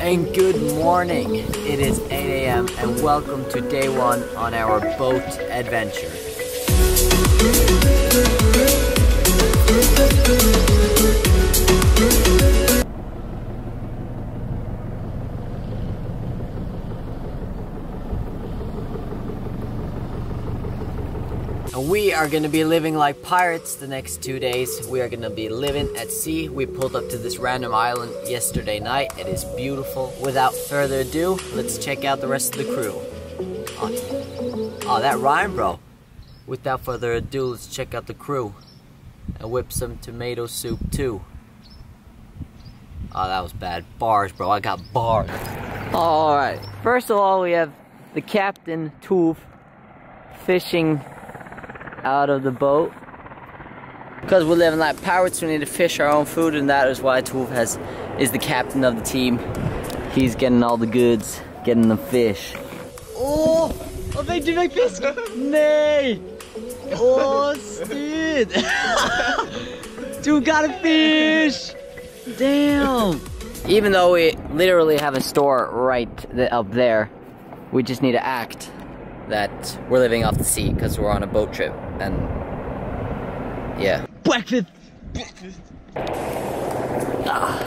And good morning. It is 8 a.m. and welcome to day one on our boat adventure. We are going to be living like pirates the next 2 days. We are going to be living at sea. We pulled up to this random island yesterday night. It is beautiful. Without further ado, let's check out the rest of the crew. Oh, that rhyme, bro. Without further ado, let's check out the crew. And whip some tomato soup too. Oh, that was bad. Bars, bro. I got bars. Alright. First of all, we have the captain, Toren, fishing out of the boat. Because we're living like pirates, we need to fish our own food, and that is why Toren is the captain of the team. He's getting all the goods, getting the fish. Oh, they do like fish. Nee. Oh, dude. Dude got a fish. Damn. Even though we literally have a store right up there, we just need to act that we're living off the sea because we're on a boat trip, and yeah. Breakfast! Ah.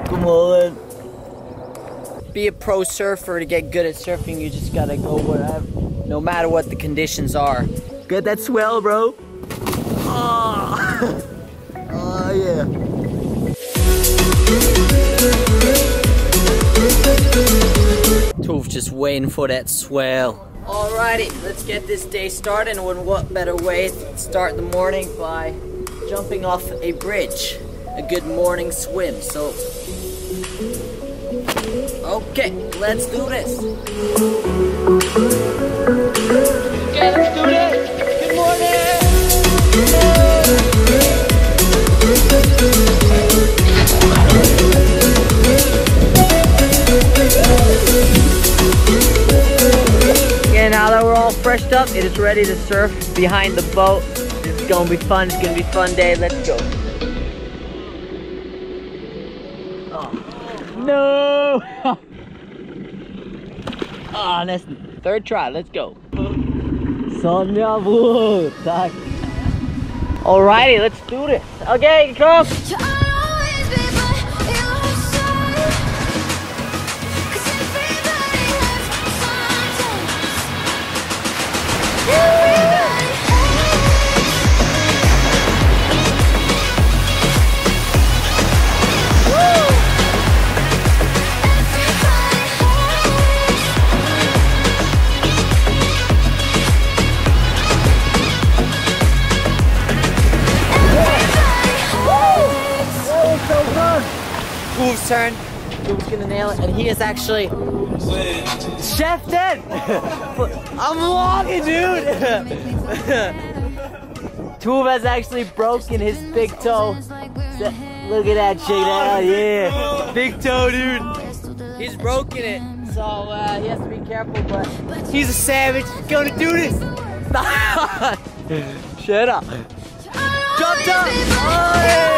Come on. Be a pro surfer. To get good at surfing, you just gotta go wherever, no matter what the conditions are. Get that swell, bro. Oh, oh yeah. Toren's just waiting for that swell. Alrighty, let's get this day started, and what better way to start the morning by jumping off a bridge. A good morning swim, so... Okay, let's do this. Okay, let's do this. Good morning! And now that we're all freshed up, it is ready to surf behind the boat. This is gonna be fun. It's gonna be a fun day. Let's go. Oh. No! Ah, that's third try. Let's go. Sonja, bro. Alrighty, let's do this. Okay, come. Toren's turn. Toren's gonna nail it, and he is actually chef dead. I'm walking, dude. Toren has actually broken his big toe. Look at that shit. Oh yeah, big toe, dude. He's broken it, so he has to be careful. But he's a savage. He's gonna do this. Stop. Shut up. Jump up. Oh, yeah.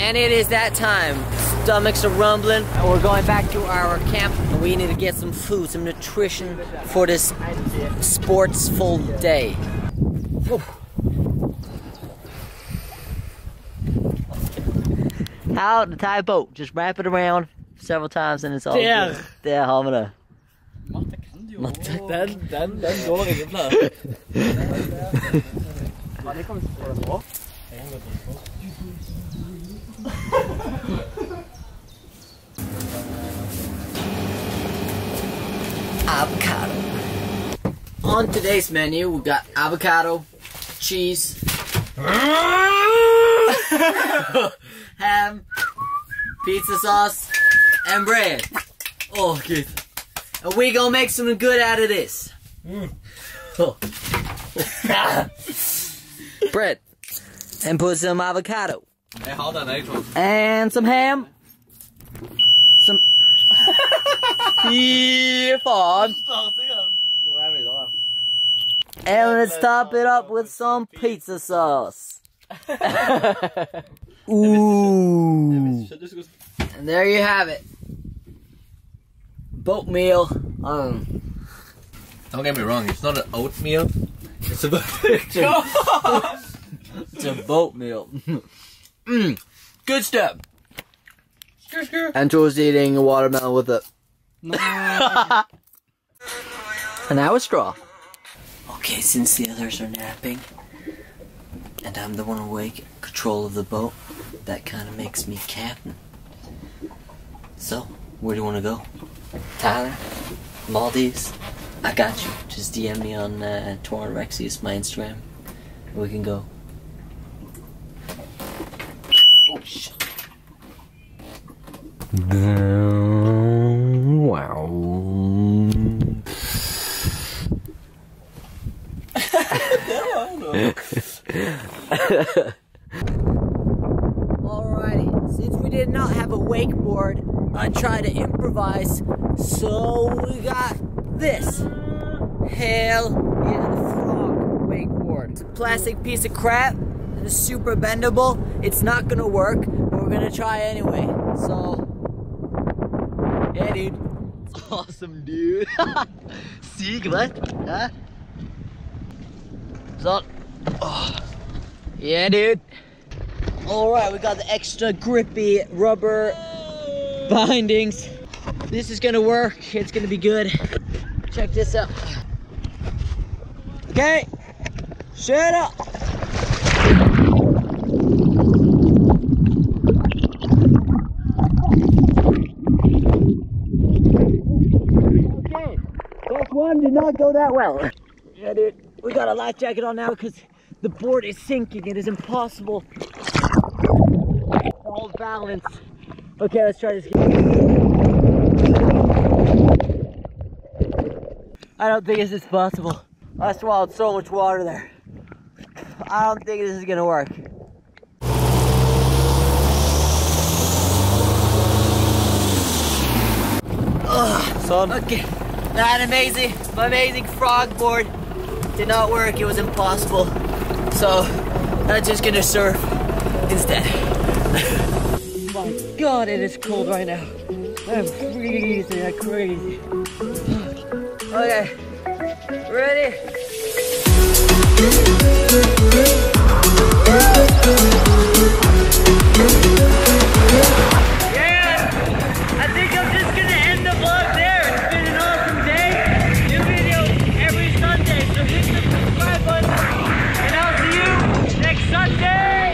And it is that time. Stomachs are rumbling. We're going back to our camp, and we need to get some food, some nutrition for this sportsful day. How to tie a boat? Just wrap it around several times, and it's all good. Det har vi det. Den går illa. Avocado. On today's menu, we got avocado, cheese, ham, pizza sauce, and bread. Oh, good. And we gonna make something good out of this. Oh. Bread. And put some avocado. And some ham. Some... And let's top it up with some pizza sauce. Ooh. And there you have it. Boat meal. Don't get me wrong, it's not an oatmeal. It's a It's a boat meal. Good stuff. And Joe's eating a watermelon with it. And now a straw. Okay, since the others are napping, and I'm the one awake, control of the boat, that kind of makes me captain. So, where do you want to go? Tyler? Maldives? I got you. Just DM me on Toren Reksnis, my Instagram. We can go. Oh, shit. Wow. Alrighty, since we did not have a wakeboard, I tried to improvise, so we got this. Hell yeah, the frog wakeboard. It's a plastic piece of crap, and it's super bendable. It's not gonna work, but we're gonna try anyway. So, yeah, dude. It's awesome, dude. See, what? Huh? So, oh. Yeah, dude. Alright, we got the extra grippy rubber bindings. This is gonna work. It's gonna be good. Check this out. Okay, shut up. Okay, first one did not go that well. Yeah, dude, we got a life jacket on now because the board is sinking. It is impossible to hold balance. Okay, let's try this again. I don't think this is possible. I swallowed so much water there. I don't think this is gonna work. Son. Okay, that my amazing frog board did not work. It was impossible. So I'm just gonna surf instead. Oh my God, it is cold right now. I'm freezing like crazy. Okay, ready? Yeah, I think I'm just gonna end the vlog there. It's been an awesome day. New videos every Sunday, so hit the subscribe button, and I'll see you next Sunday.